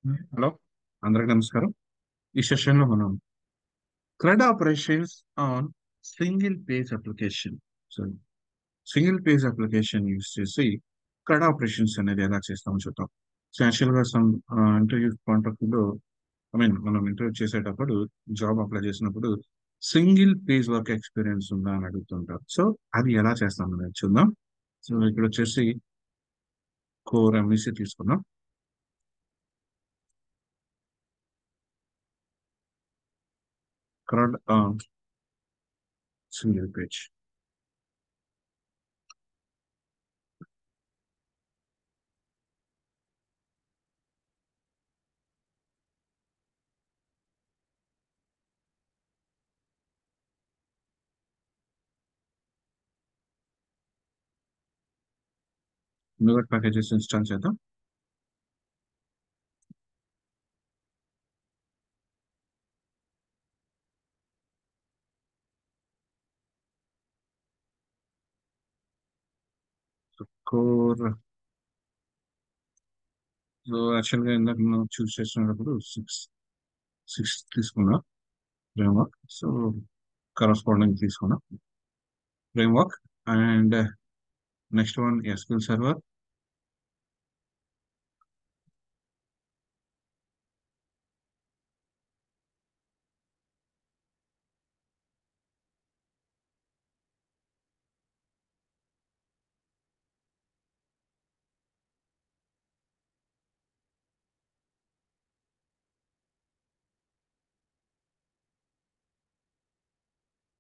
Hello, అందరికీ నమస్కారం. ఈ సెషన్లో మనం CRUD operations on single page application. So single page application use చేసి CRUD ఆపరేషన్స్ అనేది ఎలా చేస్తామో చూద్దాం. సో యాక్చువల్గా సమ్ ఇంటర్వ్యూ పాయింట్ ఆఫ్ వ్యూలో మనం ఇంటర్వ్యూ చేసేటప్పుడు జాబ్ అప్లై చేసినప్పుడు సింగిల్ పేజ్ వర్క్ ఎక్స్పీరియన్స్ ఉందా అని అడుగుతుంటారు. సో అది ఎలా చేస్తాం అనేది చూద్దాం. సో ఇక్కడ వచ్చేసి కోర్ ఎంఈసి తీసుకుందాం. CRUD on single page. NuGet packages install చేద్దాం. కోర్ సో యాక్చువల్గా ఇందాక మనం చూస్ చేసినప్పుడు సిక్స్ సిక్స్ తీసుకున్నా ఫ్రేమ్వర్క్. సో కరస్పాండింగ్ తీసుకున్నా framework. And next one SQL server.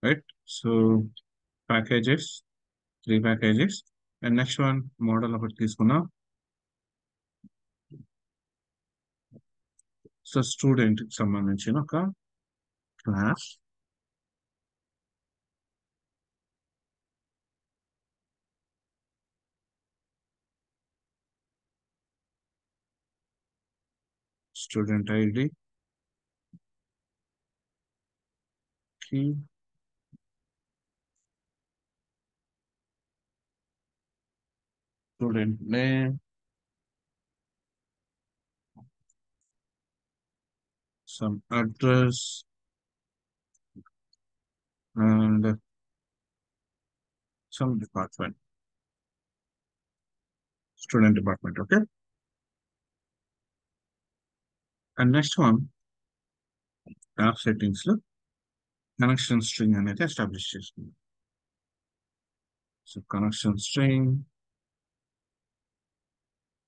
Right. So packages, three packages. And next one model ఒకటి తీసుకున్నా. So student కి సంబంధించిన ఒక క్లాస్. స్టూడెంట్ ఐడి కి student name, some address and some department, student department. Okay. And next one app settings లో connection string అనేది establish చేసుకుంది. So connection string,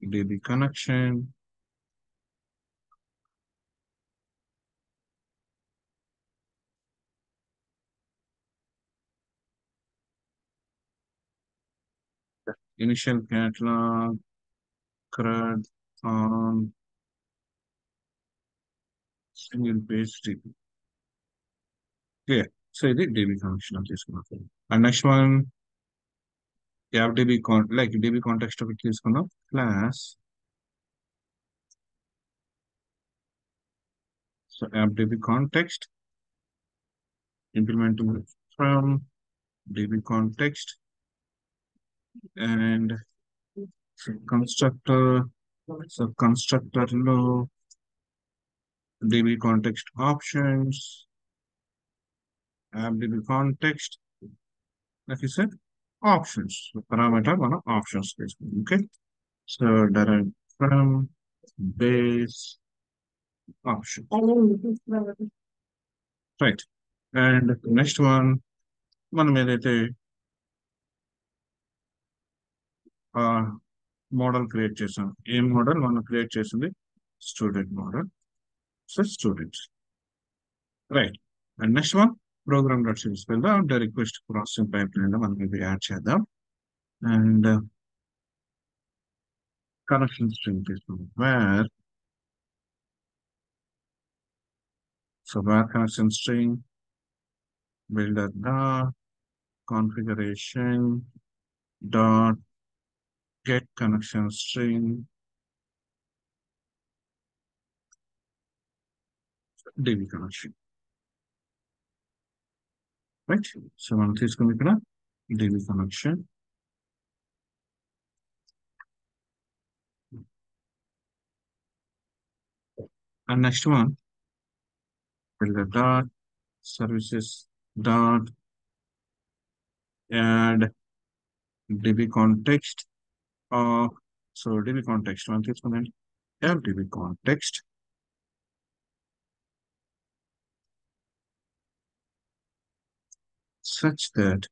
DB connection, initial catalog, CRUD on single page DB. Yeah, so ఇది DB connection అని తీసుకున్నాం. And next one app DB like DB context ఒకటి తీసుకున్నాం. Class, so app DB context implementing from DB context and constructor. So constructor లో DB context options, app DB context, like you said, options. So parameter మనం options తీసుకుంటాం. Okay. So direct from base option. Right. And next one మనం ఏదైతే model create చేసాం, ఏ model మనం create చేసింది? Student model. So students. Right. And next one program dot సిరీస్ వెళ్దాం. అంటే రిక్వెస్ట్ ప్రాసెసింగ్ పైప్ లైన్ లో మనం ఇది యాడ్ చేద్దాం. అండ్ కనెక్షన్ స్ట్రింగ్ తీసుకుందాం. Where, so where connection string builder dot configuration dot get connection string DB connection. Right. So మనం తీసుకుంది ఇక్కడ DB connection. And next one, builder dot services dot add db context of, so db context one తీసుకుందండి, add db context such that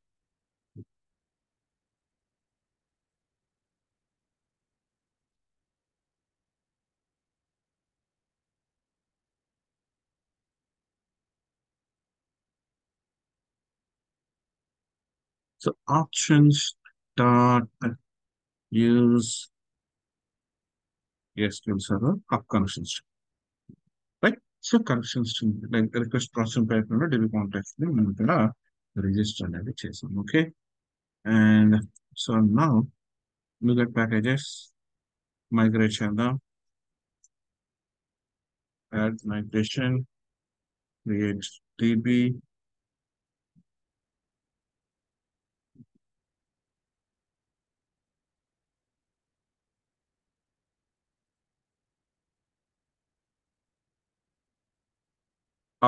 so options dot use SQL Server up connection string, right? So connection string like request processing pipeline లో DB context ని మనం ఇక్కడ register అనేది చేసాం. Okay, and so now look at packages, migrate చేద్దాం, add migration, create DB,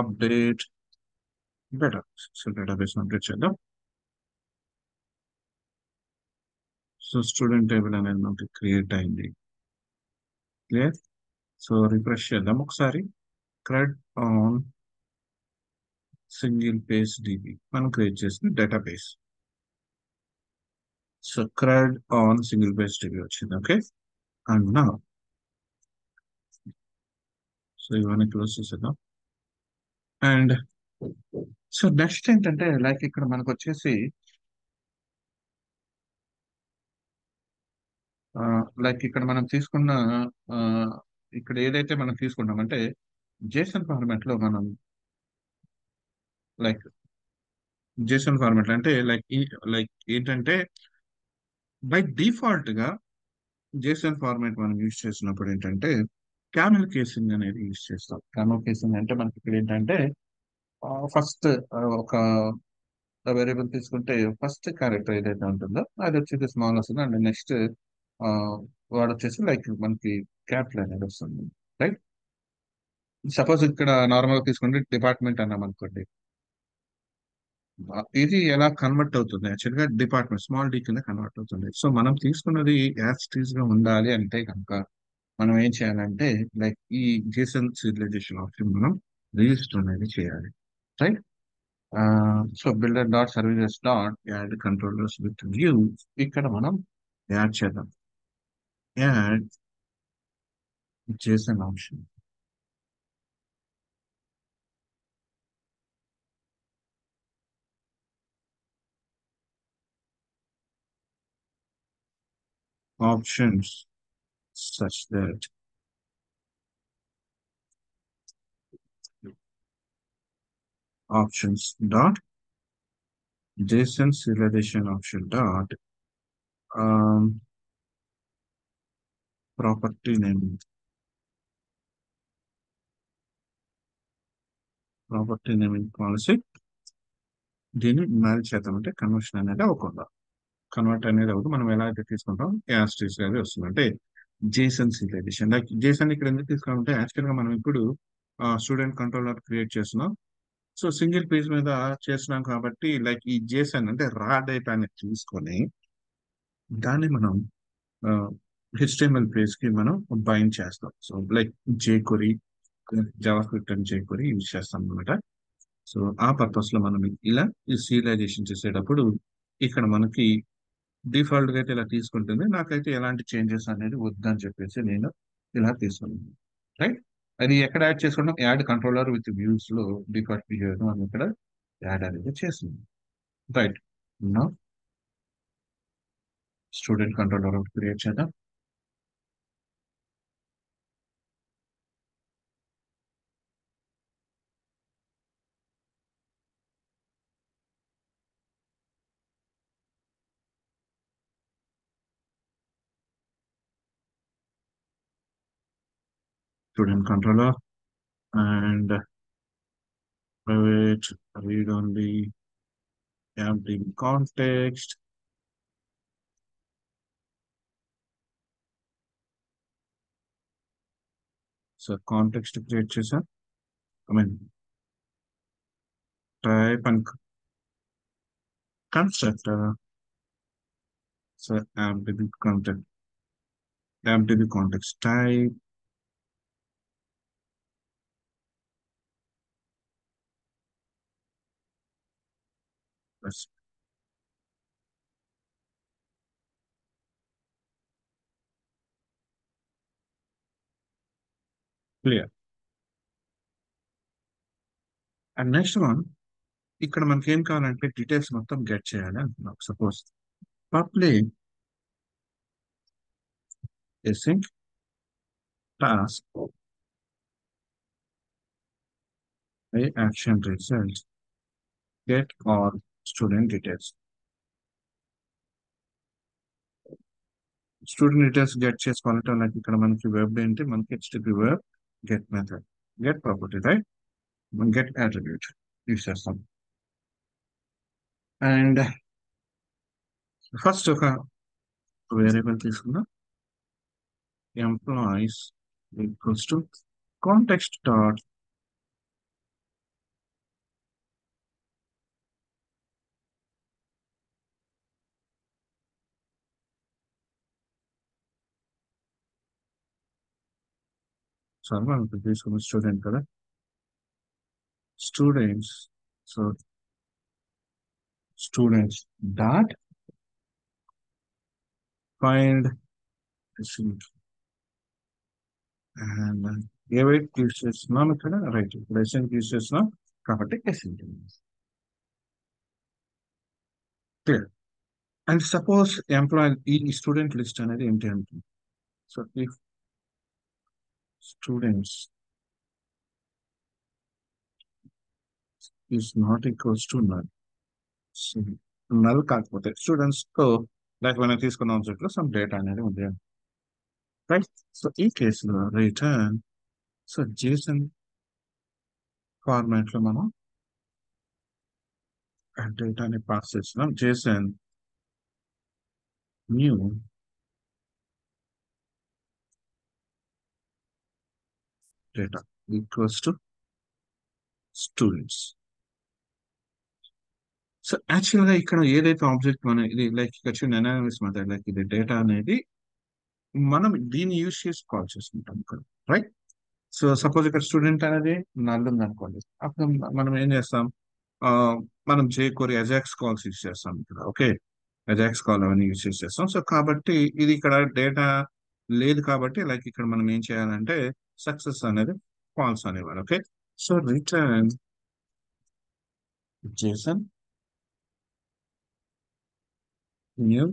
update database. So database update చేద్దాం. So student table అనేది మనకి క్రియేట్ అయింది. క్లియర్. సో రిఫ్రెష్ చేద్దాం ఒకసారి. CRUD on single page DB మనం క్రియేట్ చేసిన database. So CRUD on single page DB వచ్చింది. ఓకే, అండ్ నా సో ఇవన్నీ క్లోజ్ చేసేద్దాం. అండ్ సో నెక్స్ట్ ఏంటంటే లైక్ ఇక్కడ మనకు వచ్చేసి లైక్ ఇక్కడ మనం తీసుకున్న ఆ, ఇక్కడ ఏదైతే మనం తీసుకున్నామంటే జేసన్ ఫార్మాట్ లో మనం లైక్ జేసన్ ఫార్మాట్ అంటే లైక్ ఏంటంటే బై డిఫాల్ట్ గా జేసన్ ఫార్మాట్ మనం యూజ్ చేసినప్పుడు ఏంటంటే క్యామెల్ కేసింగ్ అనేది యూజ్ చేస్తాం. క్యామెల్ కేసింగ్ అంటే మనకి ఇక్కడ ఏంటంటే ఫస్ట్ ఒక వేరియబుల్ తీసుకుంటే ఫస్ట్ క్యారెక్టర్ ఏదైతే ఉంటుందో అది వచ్చేసి స్మాల్ వస్తుంది, అండ్ నెక్స్ట్ వాడు వచ్చేసి లైక్ మనకి క్యాపిటల్ అనేది వస్తుంది, రైట్? సపోజ్ ఇక్కడ నార్మల్ గా తీసుకుంటే డిపార్ట్మెంట్ అన్నాం అనుకోండి, ఇది ఎలా కన్వర్ట్ అవుతుంది యాక్చువల్ గా డిపార్ట్మెంట్ స్మాల్ డి కింద కన్వర్ట్ అవుతుంది. సో మనం తీసుకున్నది యాజ్ గా ఉండాలి అంటే కనుక మనం ఏం చేయాలంటే లైక్ ఈ జేసన్ సీరియలైజేషన్ ఆప్షన్ మనం రిజిస్టర్ అనేది చేయాలి, right? So builder dot services dot add controllers with views ఇక్కడ మనం యాడ్ చేద్దాం. Add Jason option, options such that options dot json serialization option dot um, property naming policy దీన్ని marriage చేద్దామంటే conversion అనేది అవ్వకుండా కన్వర్ట్ అనేది అవ్వదు. మనం ఎలా అయితే తీసుకుంటాం యాస్టీస్ అనేది వస్తుంది అంటే జేసన్ సీరియలైజేషన్. లైక్ జేసన్ ఇక్కడ ఎందుకు తీసుకుంటామంటే యాక్చువల్ గా మనం ఇప్పుడు స్టూడెంట్ కంట్రోలర్ క్రియేట్ చేస్తున్నాం. సో సింగిల్ పేజ్ మీద చేస్తున్నాం కాబట్టి లైక్ ఈ జేసన్ అంటే రా డేటా అనేది తీసుకొని దాన్ని మనం హెచ్టిఎంఎల్ పేజ్ కి మనం బైండ్ చేస్తాం. So like jQuery, Java script and jQuery use చేస్తాం అనమాట. సో ఆ పర్పస్ లో మనం ఇలా ఈ సీరియలైజేషన్ చేసేటప్పుడు ఇక్కడ మనకి డిఫాల్ట్ గా అయితే ఇలా తీసుకుంటుంది. నాకైతే ఎలాంటి చేంజెస్ అనేది వద్దని చెప్పేసి నేను ఇలా తీసుకున్నాను, రైట్? అది ఎక్కడ యాడ్ చేసుకుంటాం, యాడ్ కంట్రోలర్ విత్ వ్యూస్ లో డిఫాల్ట్ బిహేవియర్ మనం ఇక్కడ యాడ్ అనేది చేస్తున్నాం, రైట్? నా స్టూడెంట్ కంట్రోలర్ క్రియేట్ చేద్దాం. Student controller and private read only empty context. So context create చేసాం. I mean type and constructor. So empty context, empty context type. Clear. And next one, ఇక్కడ మనకి ఏం కావాలంటే details మొత్తం get చేయాలి అంటున్నాం. Suppose public async task a action result get or student details. Student details get చేసుకోవాలంటే నాకు ఇక్కడ మనకి వెబ్ ఏంటి, మనకి HTTP web get method, get property, right, get attribute use చేస్తాం. అండ్ ఫస్ట్ ఒక వేరియబుల్ తీసుకుందాం, employees equals to context dot sir మనకు తీసుకున్న స్టూడెంట్ కదా, students. So students dot find and ఏవైతే యూస్ చేస్తున్నాం ఇక్కడ, రైట్, ఇప్పుడు ఎస్ఎన్ యూస్ చేస్తున్నాం కాబట్టి SN clear. And suppose employee ఈ స్టూడెంట్ లిస్ట్ అనేది ఏంటి అంటుంది. So if students is not equals to null, null కాకపోతే స్టూడెంట్స్ తో లైక్ మనం తీసుకున్న ఆబ్జెక్ట్ లో సమ్ డేటా అనేది ఉంది, రైట్. సో ఈ కేసులో రిటర్న్, సో జేసన్ ఫార్మాట్ లో మనం డేటాని పాస్ చేస్తున్నాం. Jason new data equals to students. So actual గా ఇక్కడ ఏదైతే ఆబ్జెక్ట్ మనం ఇది లైక్ ఇక్కడ చూడండి అనాలిసిస్ మెథడ్, లైక్ ఇది డేటా అనేది మనం దీన్ని యూజ్ చేసి కాల్ చేసుకుంటాం ఇక్కడ, రైట్. సో సపోజ్ ఇక్కడ స్టూడెంట్ అనేది నల్ ఉంది అనుకోండి, అప్పుడు మనం ఏం చేస్తాం, ఆ, మనం jQuery అజాక్స్ కాల్స్ యూజ్ చేస్తాం ఇక్కడ, ఓకే, అజాక్స్ కాల్ అవన్నీ యూజ్ చేస్తాం. సో కాబట్టి ఇది ఇక్కడ డేటా లేదు కాబట్టి లైక్ ఇక్కడ మనం ఏం చేయాలంటే సక్సెస్ అనేది ఫాల్స్ అనేవారు, okay. So return JSON new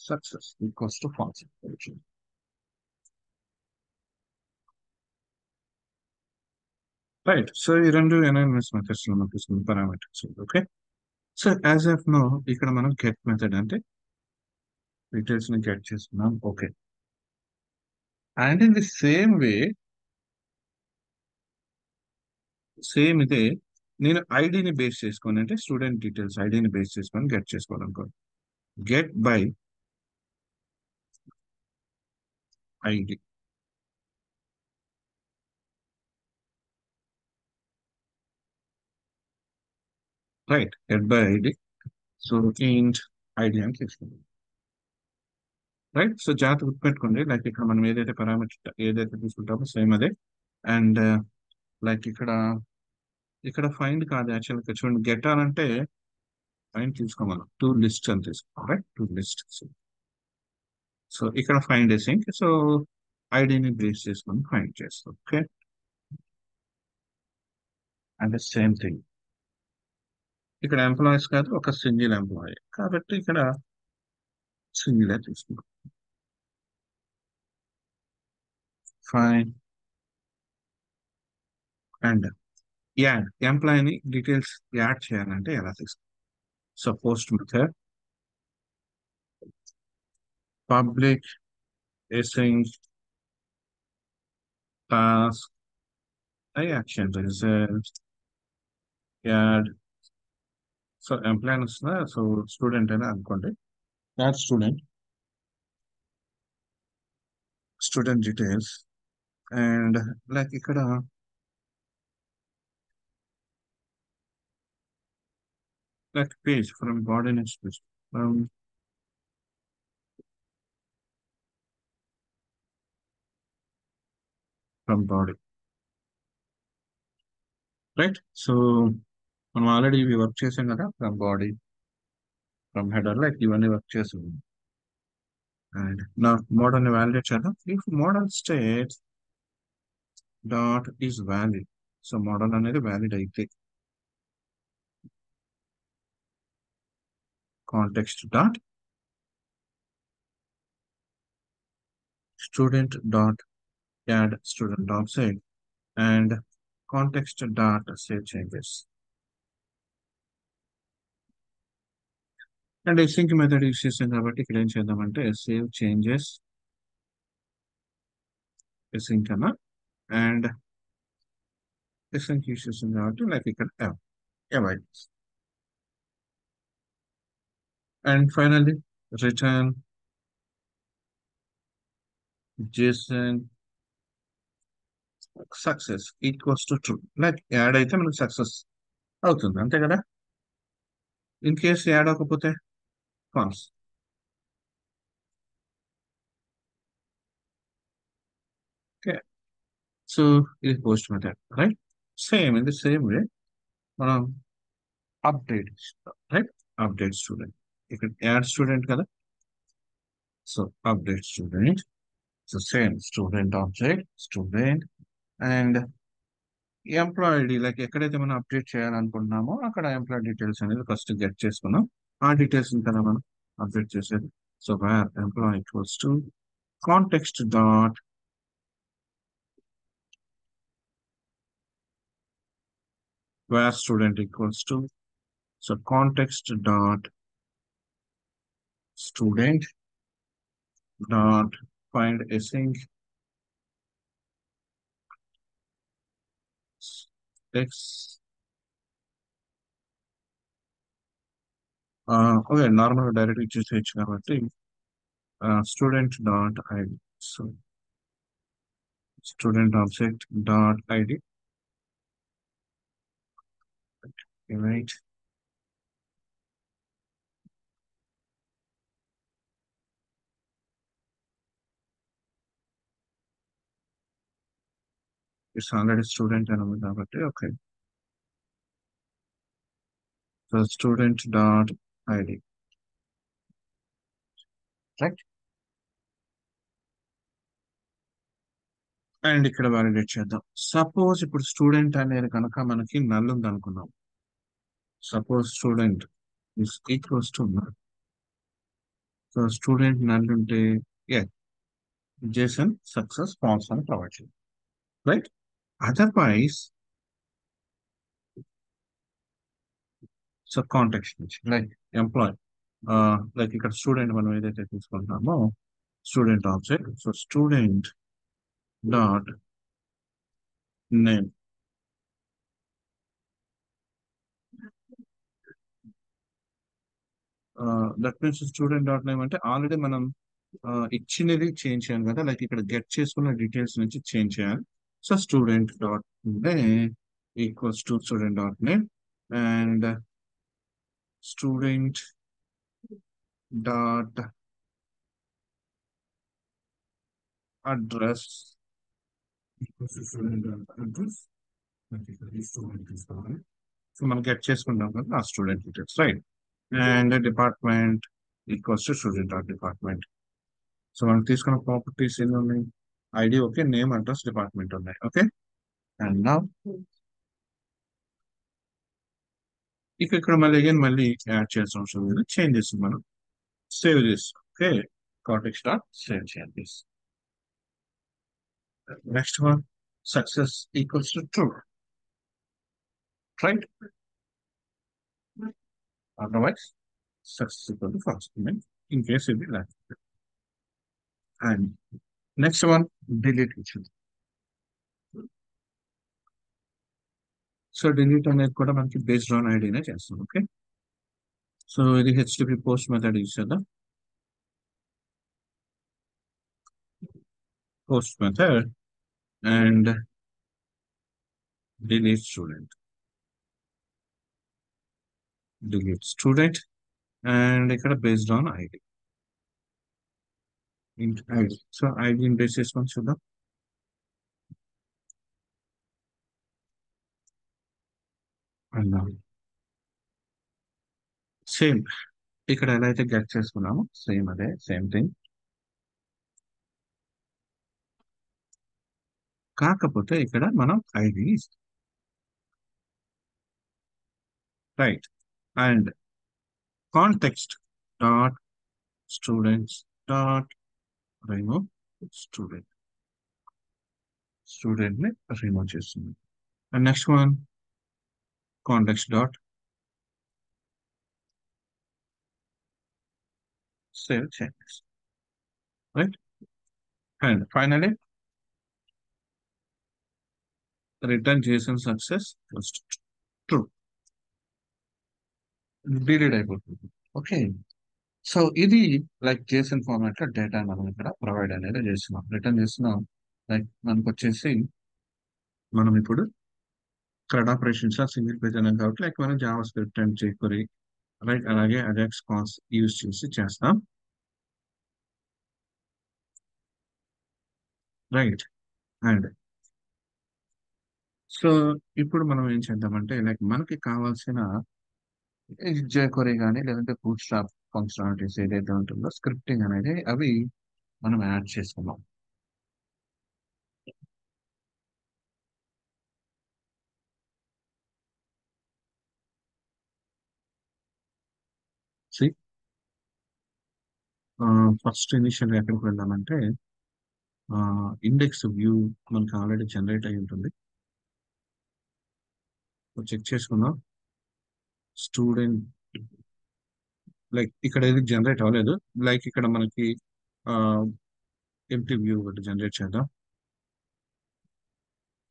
success equals to false. Right. So ఈ రెండు ఎనాలిసిస్ మెథడ్స్ లో మనం తీసుకున్న parameters, okay. So as of now ఇక్కడ మనం గెట్ మెథడ్ అంటే డీటెయిల్స్ ని గెట్ చేస్తున్నాం, okay. And in the same way, same ఇదే నేను ఐడిని బేస్ చేసుకొని అంటే స్టూడెంట్ డీటెయిల్స్ ఐడిని బేస్ చేసుకొని గెట్ చేసుకోవాలనుకో, get by ID, right, get by ID. So int ID అని తీసుకుందాం, రైట్. సో జాగ్రత్త గుర్తుపెట్టుకోండి, లైక్ ఇక్కడ మనం ఏదైతే పారామీటర్ ఏదైతే తీసుకుంటామో సేమ్ అదే. అండ్ లైక్ ఇక్కడ ఇక్కడ ఫైండ్ కాదు యాక్చువల్గా చూడండి, గెట్ అని అంటే ఫైండ్ తీసుకోమని టు లిస్ట్ అని తీసుకోవాలి, రైట్, టు లిస్ట్. సో ఇక్కడ ఫైండ్ సింక్, సో ఐడిని బేస్ చేసుకొని ఫైండ్ చేస్తాం, ఓకే. అండ్ సేమ్ థింగ్ ఇక్కడ ఎంప్లాయీస్ కాదు, ఒక సింగిల్ ఎంప్లాయీ కాబట్టి ఇక్కడ సింగిల్ తీసుకుంటాం. ఫైన్ అండ్ యాడ్, ఎంప్లాయీని డీటెయిల్స్ యాడ్ చేయాలంటే ఎలా తీసుకుంటాం. So post method public async task action result add so employee అని వస్తుందా, సో స్టూడెంట్ అని అనుకోండి. Add student details. And like ఇక్కడ like page from body next page, from body, right. So మనం ఆల్రెడీ ఇవి వర్క్ చేసాం కదా, from body, from header, like ఇవన్నీ వర్క్ చేసాం. అండ్ నా మోడల్ని వ్యాలిడేట్ చేద్దాం. If model state dot is valid, so model అనేది వ్యాలిడ్ అయితే context dot student dot add student object and context dot save changes. And ఎసింక్ method use చేసాం కాబట్టి ఇక్కడ ఏం చేద్దామంటే సేవ్ చేంజెస్ ఎసింక్ అన్న, అండ్ ఎసింక్ యూస్ చేసాం కాబట్టి లైక్ ఇక్కడ avoid. And finally return JSON success equals to true, like add అయితే మనకు సక్సెస్ అవుతుంది అంతే కదా. ఇన్ కేస్ యాడ్ అవ్వకపోతే ఫాల్స్. ఓకే, సో ఇది post method, right. Same in the same way మనం అప్డేట్, రైట్, అప్డేట్ స్టూడెంట్, ఇక్కడ యాడ్ స్టూడెంట్ కదా, so update student, so same student object student and employee ID, like ఎక్కడైతే మనం update చేయాలనుకుంటున్నామో అక్కడ employee details అనేది first get చేసుకున్నాం. ఆ డీటెయిల్స్ కదా మనం అప్డేట్ చేసేది. So where employee equals to context dot where student equals to, so context dot student dot find async x. Okay, normal direct ఇచ్చేసేయచ్చు కాబట్టి student dot ID, so student object dot ID, right. It's already student అని ఉంది కాబట్టి okay, so student dot ID, right. And ఇక్కడ validate చేద్దాం. Suppose ఇప్పుడు student అనేది కనుక మనకి నల్ ఉంది అనుకున్నాం. Suppose student is equals to null, so student null ఉంటే జేసన్ సక్సెస్ ఫాల్స్ అని ప్రొవైడ్ చేయాలి, రైట్. అదర్వైజ్ సో కాంటెక్స్ట్ నుంచి లైక్ ఎంప్లాయ్, లైక్ ఇక్కడ స్టూడెంట్ మనం ఏదైతే తీసుకుంటున్నామో student object, so student dot name, that means student dot name అంటే already మనం ఇచ్చినది చేంజ్ చేయాలి కదా, లైక్ ఇక్కడ గెట్ చేసుకున్న డీటెయిల్స్ నుంచి చేంజ్ చేయాలి. So student dot name equals to student dot name and student dot address equals to student dot address. So మనం గెట్ చేసుకుంటాం కదా ఆ student details, right. And department equals to student dot department. So మనం తీసుకున్న properties ఎన్ని ఉన్నాయి, ID okay, name address department ఉన్నాయి, okay. And నా ఇక ఇక్కడ మళ్ళీ అగైన్ మళ్ళీ యాడ్ చేయాల్సిన అవసరం లేదు, చేంజ్ చేసి మనం సేవ్ చేస్తాం, ఓకే. కాంటెక్స్ట్ డాట్ సేవ్ చేయండి. Next one success equals to true, right. Otherwise success equal to falls in case ఇది లేకపోతే. అండ్ నెక్స్ట్ వన్ డిలీట్ ఇచ్చింది. సో డిలీట్ అనేది కూడా మనకి బేస్డ్ ఆన్ ఐడినే చేస్తాం, ఓకే. సో ఇది హెచ్టిపి పోస్ట్ మెథడ్ యూస్ చేద్దాం. Post method and delete student, delete student, and ఇక్కడ based on id, int id. So id ని బేస్ చేసుకొని చూద్దాం. అండ్ సేమ్ ఇక్కడ ఎలా అయితే గెట్ చేసుకున్నామో సేమ్ అదే సేమ్ థింగ్. కాకపోతే ఇక్కడ మనం ఐడి ఇస్తాం, right. And context dot students dot remove student, student ని రిమూవ్ చేస్తుంది. And next one context dot save changes, right. And finally return JSON success true, delete అయిపోతుంది. ఓకే. సో ఇది like JSON format లో data మనం ఇక్కడ provide అనేది చేస్తున్నాం, return చేస్తున్నాం. లైక్ మనకు వచ్చేసి మనం ఇప్పుడు CRUD ఆపరేషన్స్ లో సింగిల్ పేజ్ అనేది కాబట్టి లైక్ మనం JavaScript and jQuery right అలాగే అజాక్స్ కాన్స్ యూజ్ చేసి చేస్తాం, రైట్. అండ్ సో ఇప్పుడు మనం ఏం చేద్దామంటే లైక్ మనకి కావాల్సిన jQuery కానీ లేదంటే బూట్ స్ట్రాప్ ఫంక్షనాలిటీస్ ఏదైతే ఉంటుందో స్క్రిప్టింగ్ అనేది అవి మనం యాడ్ చేసుకున్నాం. ఫస్ట్ ఇనిషియల్ ఎక్కడికి వెళ్దామంటే ఇండెక్స్ వ్యూ మనకి ఆల్రెడీ జనరేట్ అయి ఉంటుంది, చెక్ చేసుకుందాం. స్టూడెంట్ లైక్ ఇక్కడ ఏది జనరేట్ అవ్వలేదు, లైక్ ఇక్కడ మనకి ఎంటీ వ్యూ ఒకటి జనరేట్ చేద్దాం.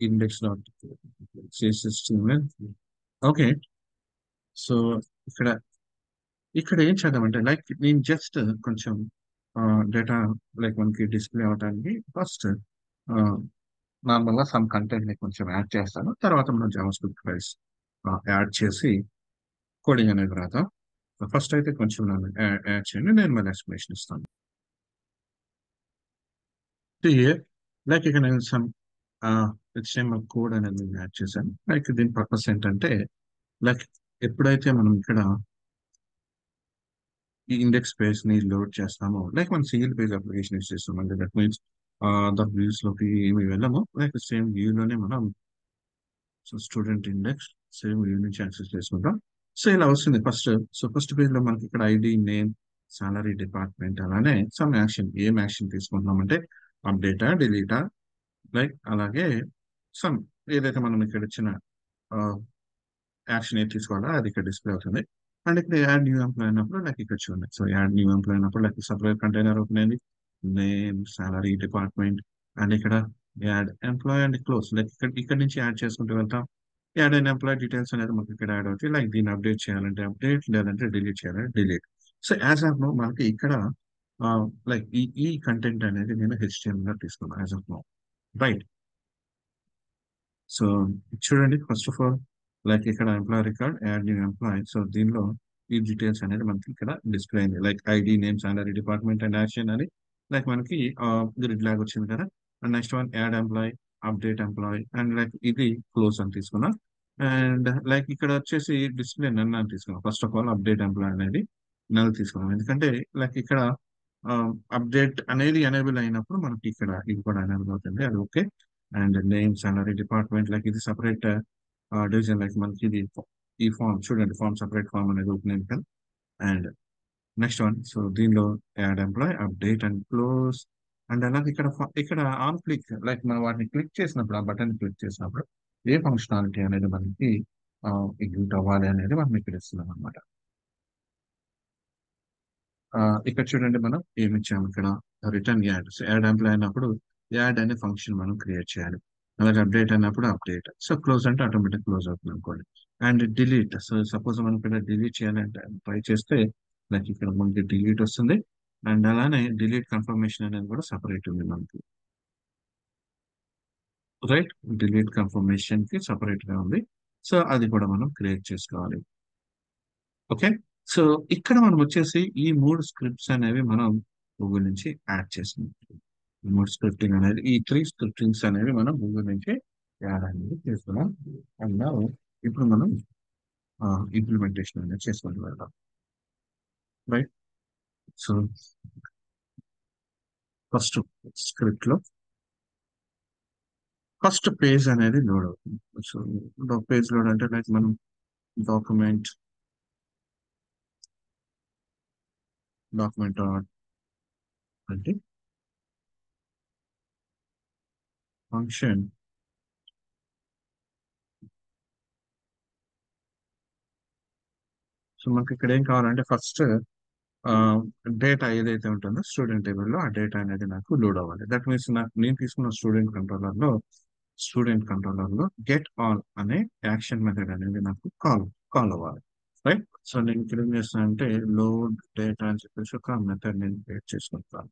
Index dot CSS. Okay. So ఇక్కడ ఇక్కడ ఏం చేద్దామంటే లైక్ నేను జస్ట్ కొంచెం డేటా లైక్ మనకి డిస్ప్లే అవడానికి ఫస్ట్ నార్మల్గా సమ్ కంటెంట్ ని కొంచెం యాడ్ చేస్తాను, తర్వాత మనం జావా స్క్రిప్ట్ ఫైల్స్ యాడ్ చేసి కోడింగ్ అనేది రాద్దాం. ఫస్ట్ అయితే కొంచెం యాడ్ చేయండి, నేను మళ్ళీ ఎక్స్ప్లెనేషన్ ఇస్తాను. లైక్ ఇక్కడ నేను సమ్ HTML కోడ్ అనేది నేను యాడ్ చేశాను. లైక్ దీని పర్పస్ ఏంటంటే లైక్ ఎప్పుడైతే మనం ఇక్కడ ఈ ఇండెక్స్ పేజ్ ని లోడ్ చేస్తామో లైక్ మనం సింగిల్ పేజ్ అప్లికేషన్ యూస్ చేస్తాం అంటే దట్ మీన్స్ ద వ్యూస్ లోకి ఏమి వెళ్ళము, లైక్ సేమ్ వ్యూ లోనే మనం స్టూడెంట్ ఇండెక్స్ సేమ్ వ్యూ నుంచి యాక్సెస్ చేసుకుంటాం. సో ఇలా వస్తుంది ఫస్ట్. సో ఫస్ట్ పేజ్ లో మనకి ఇక్కడ ఐడి నేమ్ సాలరీ డిపార్ట్మెంట్ అలానే సమ్ యాక్షన్, ఏం యాక్షన్ తీసుకుంటున్నామంటే అప్డేటా డిలీటా లైక్ అలాగే సమ్ ఏదైతే మనం ఇక్కడ ఇచ్చిన యాక్షన్ ఏది తీసుకోవాలో అది ఇక్కడ డిస్ప్లే అవుతుంది. అండ్ ఇక్కడ యాడ్ న్యూ ఎంప్లాయ్ అన్నప్పుడు నాకు ఇక్కడ చూడండి. సో యాడ్ న్యూ ఎంప్లాయ్ అన్నప్పుడు నాకు సపరేట్ కంటైనర్ ఓపెన్ అయింది, నేమ్ సాలరీ డిపార్ట్మెంట్ అండ్ ఇక్కడ add employee and close like ఇక్కడ నుంచి యాడ్ చేసుకుంటూ వెళ్తాం. యాడ్ అయిన ఎంప్లాయ్ డీటెయిల్స్ అనేది మనకి ఇక్కడ యాడ్ అవుతాయి, లైక్ దీన్ని అప్డేట్ చేయాలంటే అప్డేట్ లేదంటే డిలీట్ చేయాలంటే delete. So as of now మనకి ఇక్కడ లైక్ ఈ కంటెంట్ అనేది నేను HTML గా తీసుకున్నాను as of now, right. So చూడండి ఫస్ట్ ఆఫ్ ఆల్ లైక్ ఇక్కడ employee record add new employee. So దీనిలో ఈ డీటెయిల్స్ అనేది మనకి ఇక్కడ డిస్ప్లే అయింది, like ID name salary department and action అని లైక్ మనకి గ్రిడ్ లాగ్ వచ్చింది కదా. And next one add employee update employee and like ఇది క్లోజ్ అని తీసుకున్నాం. అండ్ లైక్ ఇక్కడ వచ్చేసి డిస్ప్లే నన్ అని తీసుకున్నాం. First of all update employee అనేది నల్ తీసుకున్నాం, ఎందుకంటే లైక్ ఇక్కడ అప్డేట్ అనేది ఎనేబుల్ అయినప్పుడు మనకి ఇక్కడ ఇది కూడా ఎనేబుల్ అవుతుంది, అది okay. And name salary department like ఇది సపరేట్ డివిజన్, లైక్ మనకి ఇది ఈ ఫామ్ చూడండి, ఫామ్ సపరేట్ ఫామ్ అనేది ఓపెన్ అయింది కదా. అండ్ నెక్స్ట్ వన్ సో దీనిలో add employee update and close. And అలాగే ఇక్కడ ఇక్కడ ఆన్ క్లిక్ లైక్ మనం వాటిని క్లిక్ చేసినప్పుడు ఆ బటన్ క్లిక్ చేసినప్పుడు ఏ ఫంక్షనాలిటీ అనేది మనకి ఎగ్జిక్యూట్ అవ్వాలి అనేది మనం ఇక్కడ ఇస్తున్నాం అనమాట. ఇక్కడ చూడండి మనం ఏమి ఇచ్చాము ఇక్కడ return add. So add employee అన్నప్పుడు యాడ్ అనే ఫంక్షన్ మనం క్రియేట్ చేయాలి, అలాగే అప్డేట్ అన్నప్పుడు అప్డేట్. సో క్లోజ్ అంటే ఆటోమేటిక్ క్లోజ్ అవుతుంది అనుకోండి. And delete. సో సపోజ్ మనం ఇక్కడ డిలీట్ చేయాలంటే ట్రై చేస్తే నాకు ఇక్కడ మనకి డిలీట్ వస్తుంది. అండ్ అలానే డిలీట్ కన్ఫర్మేషన్ అనేది కూడా సపరేట్ ఉంది మనకి, రైట్. డిలీట్ కన్ఫర్మేషన్ కి సపరేట్ గా ఉంది. సో అది కూడా మనం క్రియేట్ చేసుకోవాలి. ఓకే. సో ఇక్కడ మనం వచ్చేసి ఈ మూడు స్క్రిప్ట్స్ అనేవి మనం గూగుల్ నుంచి యాడ్ చేస్తున్నాం. ఈ మూడు స్క్రిప్టింగ్ అనేది, ఈ త్రీ స్క్రిప్టింగ్స్ అనేవి మనం గూగుల్ నుంచి యాడ్ అనేది చేస్తున్నాం. అండ్ ఇప్పుడు మనం ఇంప్లిమెంటేషన్ అనేది చేసుకుంటూ వెళ్దాం, రైట్. సో ఫస్ట్ స్క్రిప్ట్ లో ఫస్ట్ పేజ్ అనేది లోడ్ అవుతుంది. సో పేజ్ లోడ్ అంటే లైక్ మనం డాక్యుమెంట్ డాక్యుమెంట్ అంటే ఫంక్షన్. సో మనకి ఇక్కడ ఏం కావాలంటే ఫస్ట్ డేటా ఏదైతే ఉంటుందో స్టూడెంట్ టేబుల్లో ఆ డేటా అనేది నాకు లోడ్ అవ్వాలి. దట్ మీన్స్ నాకు నేను తీసుకున్న స్టూడెంట్ కంట్రోలర్ లో గెట్ ఆల్ అనే యాక్షన్ మెథడ్ అనేది నాకు కాల్ అవ్వాలి, రైట్. సో నేను ఇక్కడ ఏం చేస్తాను అంటే లోడ్ డేటా అని చెప్పేసి ఒక మెథడ్ నేను క్రియేట్ చేసుకుంటాను.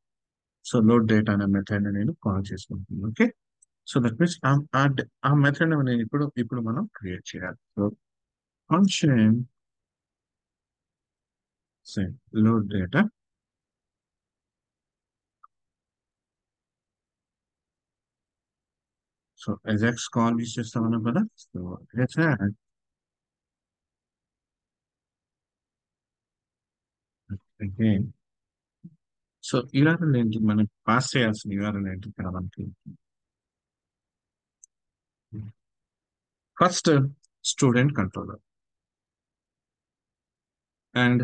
సో లోడ్ డేటా అనే మెథడ్ నేను కాల్ చేసుకుంటాను. ఓకే. సో దట్ మీన్స్ ఆ మెథడ్ నేను ఇప్పుడు మనం క్రియేట్ చేయాలి. So function load data. So Ajax call use చేస్తామన్నాం కదా. So Ajax again. So URL ఏంటి, మనం పాస్ చేయాల్సిన యూఆర్ఎల్ ఏంటి ఇక్కడ మనకి first student controller and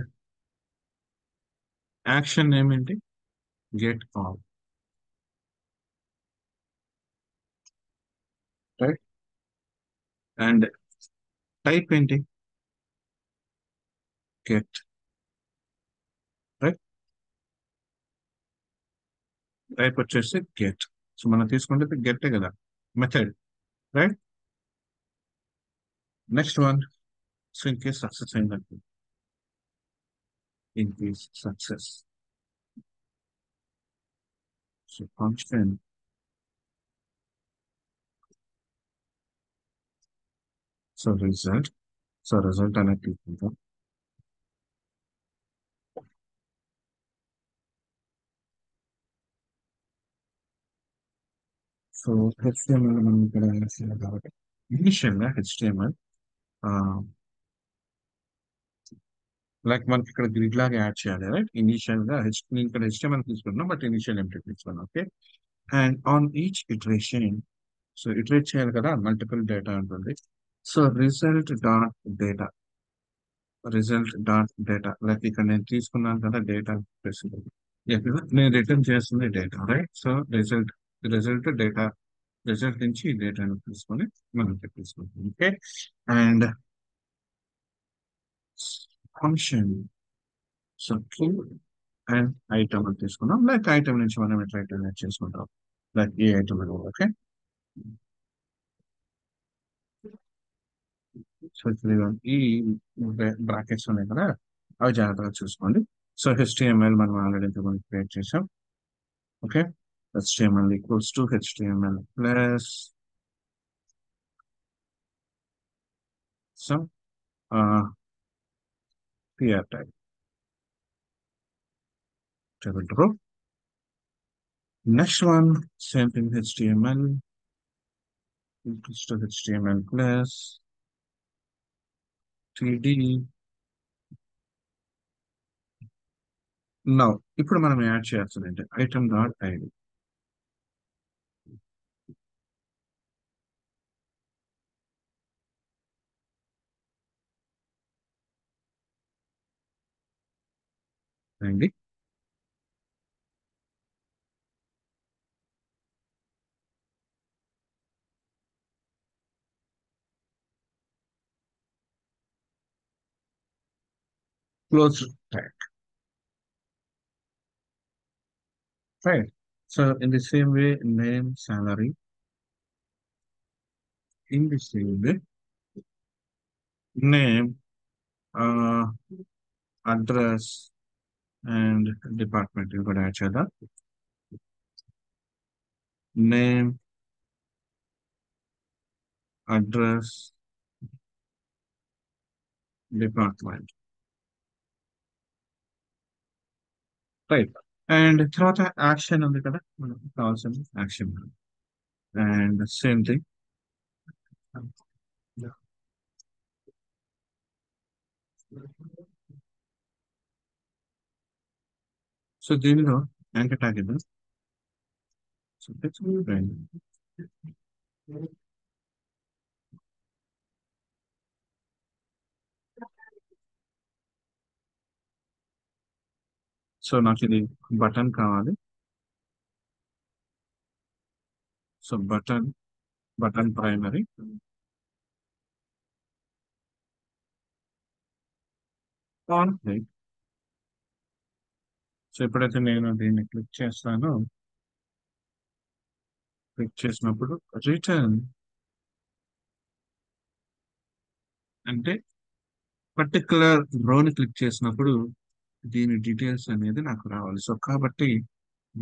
action name ఏంటి, get all, right. And type ఏంటి, గెట్, రైట్. టైప్ వచ్చేసి గెట్. సో మనం తీసుకుంటే గెట్ కదా method, right. Next one. So in case success అయిందంటే in case success, so function. So result. So result అనేది తీసుకుంటాం. So HTML మనం ఇక్కడ వేసాం కాబట్టి ఇనిషియల్ గా హెచ్టిఎంఎల్ లైక్ మనకి ఇక్కడ గ్రిడ్ లాగా యాడ్ చేయాలి, రైట్. ఇనిషియల్ గా నేను ఇక్కడ హెచ్టిఎంఎల్ తీసుకున్నాం బట్ ఇనిషియల్ ఎంట్రీ తీసుకున్నాం. Okay. And on each iteration, so iterate చేయాలి కదా, మల్టిపుల్ డేటా ఉంటుంది. So result dot data like ఇక్కడ నేను తీసుకున్నాను కదా డేటా, నేను రిటర్న్ చేస్తుంది data, right. So result result నుంచి ఈ డేటాను తీసుకొని మనం తీసుకుంటాం. Okay. And function. So true and item అని తీసుకున్నాం. లైక్ ఐటమ్ నుంచి మనం ఎట్లా ఐటమ్ చేసుకుంటాం, లైక్ ఈ ఐటమ్ అని. ఓకే. సో ఈ బ్రాకెట్స్ ఉన్నాయి కదా, అవి జాగ్రత్తగా చూసుకోండి. సో హెచ్టిఎంఎల్ మనం ఆల్రెడీ ఇంతకుముందు క్రియేట్ చేసాం. Okay. HTML equals to HTML plus some PR type table row. Next one, same thing, HTML equals to HTML plus 3D. Now, ఇప్పుడు మనం యాడ్ చేయాల్సిందంటే ఐటమ్ డాట్ ఐడి. అండి close tag, right. So in the same way, name, salary, in the same way, name, address, and department. You could add each other. Name, address, department. Right. And తర్వాత action ఉంది కదా మనకు కావాల్సిన action and same thing. So దీనిలో anchor tag ఇద్దాం. So so నాకు ఇది button కావాలి. So button primary. On click. So ఎప్పుడైతే నేను దీన్ని క్లిక్ చేస్తానో క్లిక్ చేసినప్పుడు రిటర్న్ అంటే పర్టికులర్ రోని క్లిక్ చేసినప్పుడు దీని డీటెయిల్స్ అనేది నాకు రావాలి. సో కాబట్టి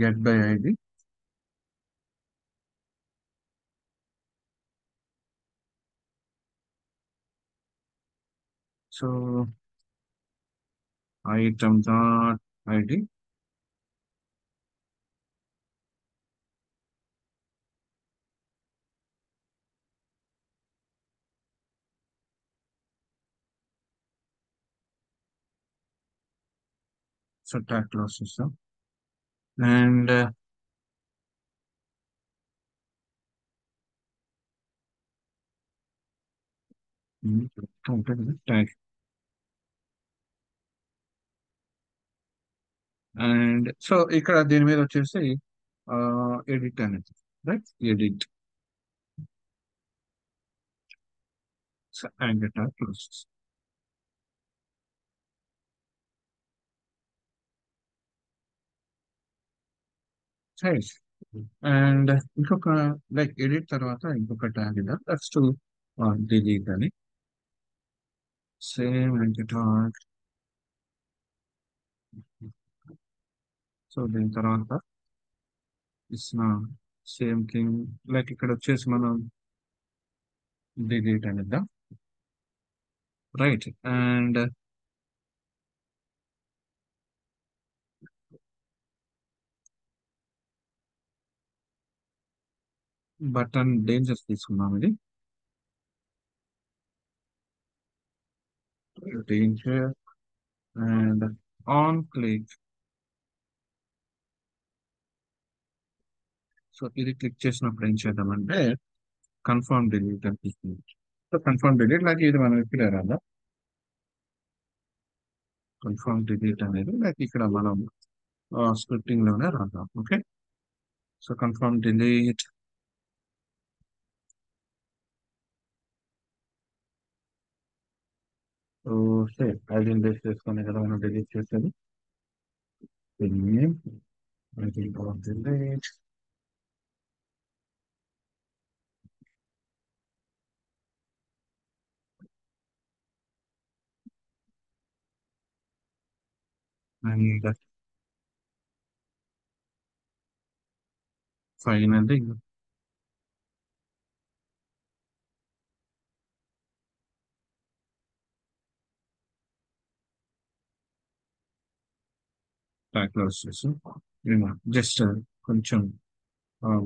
get by ID. So item dot ID. So tag close చేస్తాం అండ్ ఉంటుంది ట్యాగ్. అండ్ సో ఇక్కడ దీని మీద వచ్చేసి ఎడిట్ అనేది right edit. And tag close చేస్తాం. సైజ్ అండ్ ఇంకొక లైక్ ఎడిట్ తర్వాత ఇంకొక ట్యాగ్ ఇద్దాం. దట్స్ టు డిలీట్ అని. Same and tag. సో దీని తర్వాత ఇచ్చిన సేమ్ థింగ్ లైక్ ఇక్కడ వచ్చేసి మనం డిలీట్ అని ఇద్దాం. రైట్ అండ్ బటన్ డేంజర్స్ తీసుకున్నాం ఇది. Danger and on click. So ఇది క్లిక్ చేసినప్పుడు ఏం చేద్దామంటే కన్ఫర్మ్ డిలీట్ అనిపిస్తుంది. సో కన్ఫర్మ్ డిలీట్ లైక్ ఇది మనం ఇక్కడ రాదా కన్ఫర్మ్ డిలీట్ అనేది లైక్ ఇక్కడ మనం స్క్రిప్టింగ్ లోనే రాద్దాం. Okay. So confirm delete. So same ఐడెంటి బేస్ చేసుకునే కదా మనం డిలీట్ చేసేది. Name delete and finally tag close చేసి జస్ట్ కొంచెం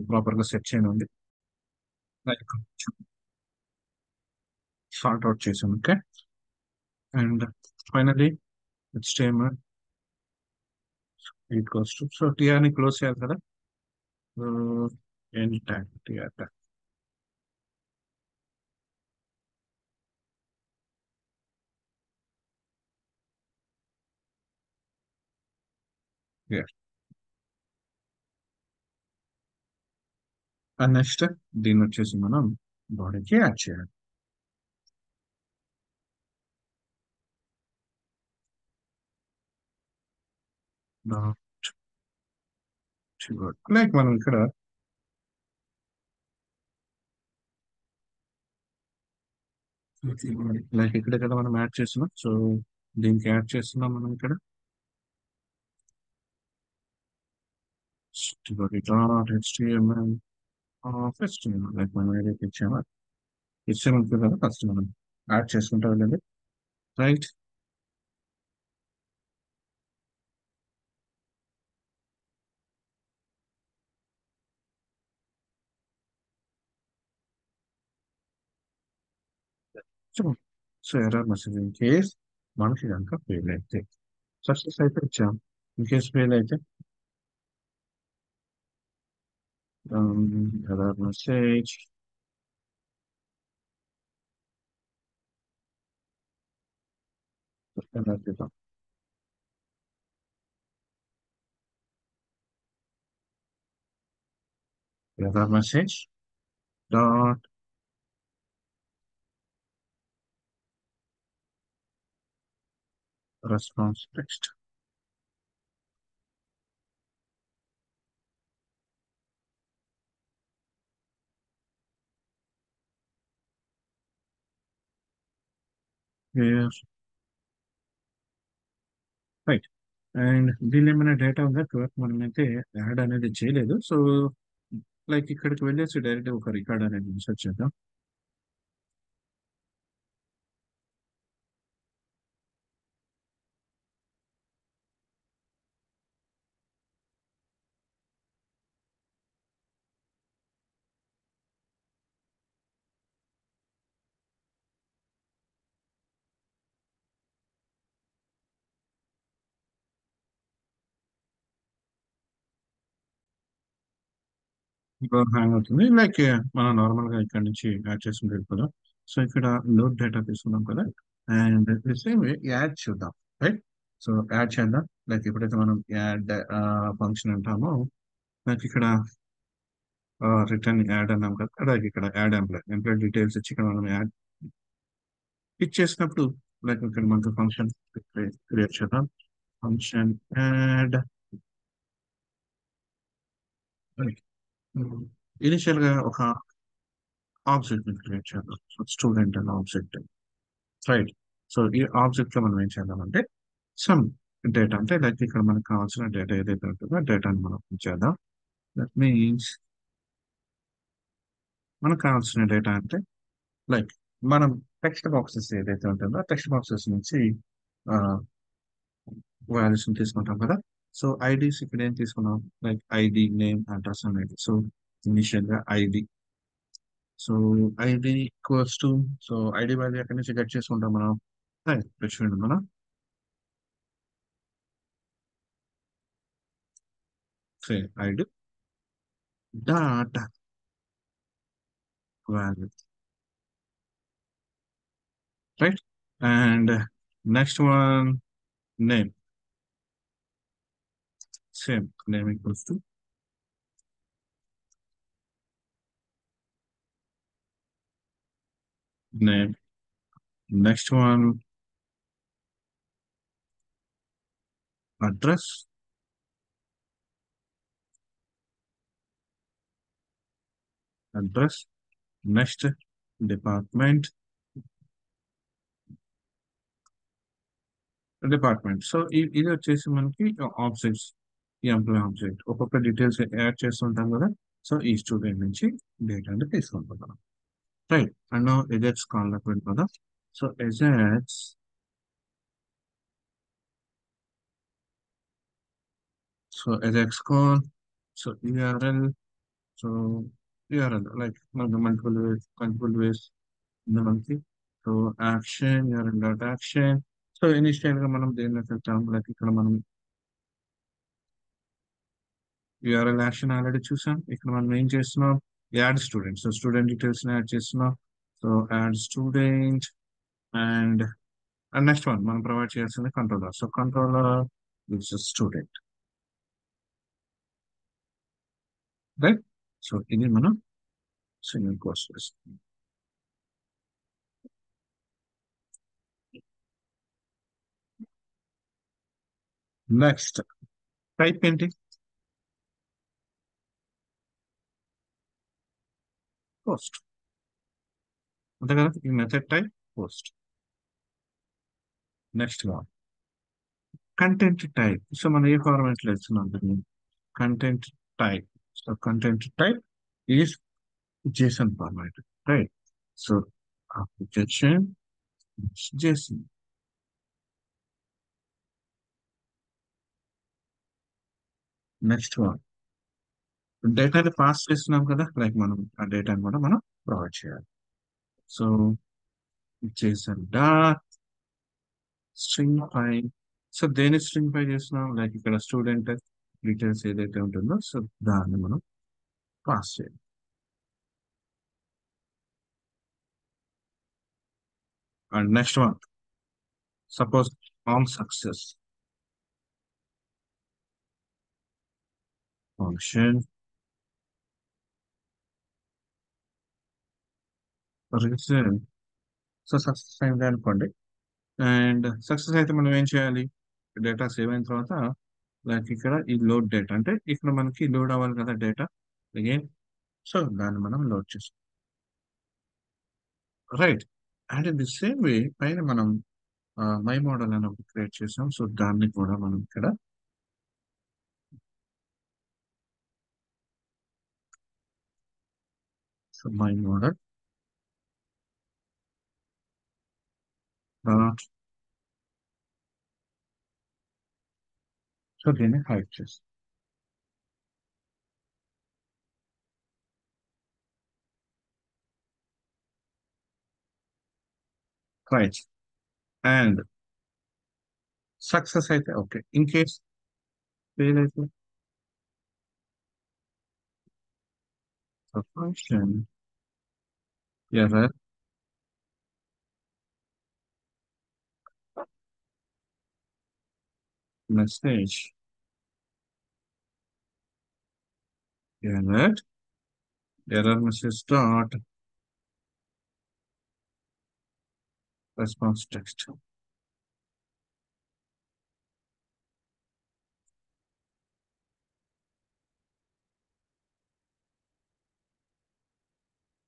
ప్రాపర్ గా సెట్ చేయనండి. లైక్ కొంచెం సార్ట్ అవుట్ చేసాం. ఓకే. అండ్ ఫైనల్లీ HTML ఎయిట్ కోస్ టు సో టీఆర్ ని క్లోజ్ చేయాలి కదా. End tag TR tag. And next దీన్ని వచ్చేసి మనం బాడీకి యాడ్ చేయాలి. లైక్ మనం ఇక్కడ లైక్ ఇక్కడ కదా మనం యాడ్ చేస్తున్నాం. సో దీనికి యాడ్ చేస్తున్నాం మనం ఇక్కడ HTML ఫస్ట్ లైక్ మనం ఏదైతే ఇచ్చామో HTML కదా ఫస్ట్ మనం యాడ్ చేసుకుంటా వెళ్ళండి. Right. So error message in case మనకి కనుక ఫెయిల్ అయితే సక్సెస్ అయితే ఇచ్చాం. ఇన్ కేస్ ఫెయిల్ అయితే ఎర్రర్ మెసేజ్ ఎర్రర్ చేద్దాం. Error message dot response text. Right. And దీనిలో ఏమైనా డేటా ఉందా? ఇప్పటివరకు మనమైతే యాడ్ అనేది చేయలేదు. సో లైక్ ఇక్కడికి వెళ్ళేసి డైరెక్ట్ ఒక రికార్డ్ అనేది ఇన్సర్ట్ చేద్దాం. హ్యాంగ్ అవుతుంది. లైక్ మనం నార్మల్ గా ఇక్కడ నుంచి యాడ్ చేసుకుంటూ వెళ్ళిపోదాం. సో ఇక్కడ లోడ్ డేటా తీసుకున్నాం కదా. అండ్ సేమ్ యాడ్ చూద్దాం. రైట్. సో యాడ్ చేద్దాం. లైక్ ఎప్పుడైతే మనం యాడ్ ఫంక్షన్ అంటామో లైక్ ఇక్కడ రిటర్న్ యాడ్ అన్నాం కదా. అలాగే ఇక్కడ యాడ్ ఎంప్లాయ్ డీటెయిల్స్ ఇచ్చి ఇక్కడ మనం యాడ్ పిక్ చేసినప్పుడు లైక్ ఇక్కడ మనకు ఫంక్షన్ క్రియేట్ చేద్దాం. ఫంక్షన్ యాడ్ ఇనిషియల్ గా ఒక ఆబ్జెక్ట్ ని క్రియేట్ చేద్దాం. స్టూడెంట్ అనే ఆబ్జెక్ట్. రైట్. సో ఈ ఆబ్జెక్ట్ లో మనం ఏం చేద్దామంటే సమ్ డేటా అంటే లైక్ ఇక్కడ మనకు కావాల్సిన డేటా ఏదైతే ఉంటుందో ఆ డేటాని మనం ఇచ్చేద్దాం. దట్ మీన్స్ మనకు కావాల్సిన డేటా అంటే లైక్ మనం టెక్స్ట్ బాక్సెస్ ఏదైతే ఉంటుందో ఆ టెక్స్ట్ బాక్సెస్ నుంచి వాల్యూస్ తీసుకుంటాం కదా. సో ఐడీస్ ఇక్కడ ఏం తీసుకున్నాం లైక్ ఐడి నేమ్ అడ్రస్ అనేది. సో ఇనిషియల్ గా ID. So ID equals to so ID value ఎక్కడి నుంచి గెట్ చేసుకుంటాం మనం. రైట్. చూడండి మనం say ID dot value. Right. And next one name. Same name equals to name. Next one address. Address. Next department. Department. So ఇది వచ్చేసి మనకి objects. ఈ ఎంప్లాయ్ ఆబ్జెక్ట్ ఒక్కొక్క డీటెయిల్స్ యాడ్ చేస్తుంటాం కదా. సో ఈ స్టూడెంట్ నుంచి డేటా అంటే తీసుకుంటున్నాం. రైట్. అండ్ ఎజెక్ట్స్ కాల్లోకి వెళ్ళిపోదాం. So Ajax so Ajax call. So URL. So URL like మనకు మల్టిపుల్ వేస్ ఉంది మనకి. So action URL dot action. So initial గా మనం దేనిలోకి వెళ్తాం లైక్ ఇక్కడ మనం యూఆర్ఎల్ యాక్షన్ ఆల్రెడీ చూసాం. ఇక్కడ మనం ఏం చేస్తున్నాం add student. So student details add చేస్తున్నాం. So add student. And and next one మనం ప్రొవైడ్ చేయాల్సింది controller. So controller is student. Right. So ఇది మనం సింగిల్ కోర్స్ చేస్తాం. నెక్స్ట్ టైప్ ఏంటి? పోస్ట్. అంతే కదా ఈ method type. post. Next one, content type. So మనం ఏ ఫార్మాట్ లో ఇస్తున్నాం దీన్ని? Content type. So content type is JSON format, right? So application is JSON. Next one, డేటాని పాస్ చేస్తున్నాం కదా, లైక్ మనం ఆ డేటాని కూడా మనం ప్రొవైడ్ చేయాలి. సో JSON డాట్ స్ట్రింగ్ పై. సో దేని స్ట్రింగ్ పై చేస్తున్నాం, లైక్ ఇక్కడ స్టూడెంట్ డీటెయిల్స్ ఏదైతే ఉంటుందో సో దాన్ని మనం పాస్ చేయాలి. And next one, suppose on success function result. So success అయింది అనుకోండి, అండ్ సక్సెస్ అయితే మనం ఏం చేయాలి, డేటా సేవ్ అయిన తర్వాత లైక్ ఇక్కడ ఈ లోడ్ డేటా అంటే ఇక్కడ మనకి లోడ్ అవ్వాలి కదా డేటా అగైన్. సో దాన్ని మనం లోడ్ చేస్తాం, right. And in the same వే పైన మనం మై మోడల్ అని ఒకటి క్రియేట్ చేసాం. సో దాన్ని కూడా మనం ఇక్కడ so my model dot. So దీన్ని హైడ్ చేస్తాం, రైట్. అండ్ సక్సెస్ అయితే ఓకే, ఇన్ కేస్ ఫెయిల్ అయితే function error message error error message dot response text.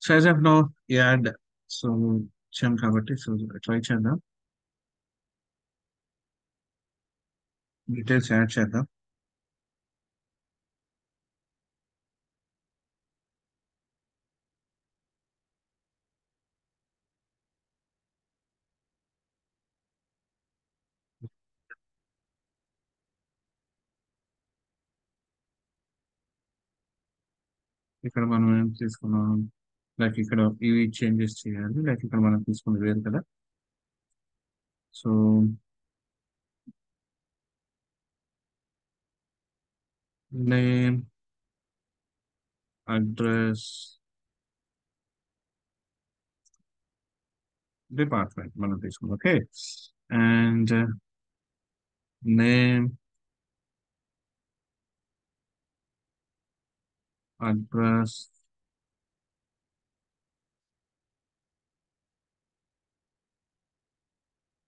So as of no add. So ఇచ్చాం కాబట్టి సో ట్రై చేద్దాం, డీటెయిల్స్ యాడ్ చేద్దాం. ఇక్కడ మనం ఏం తీసుకున్నాం, లైక్ ఇక్కడ ఇవి చేంజెస్ చేయాలి, లైక్ ఇక్కడ మనం తీసుకున్నది వేరు కదా. సో నేమ్ అడ్రస్ డిపార్ట్మెంట్ మనం తీసుకున్నాం, okay. And name address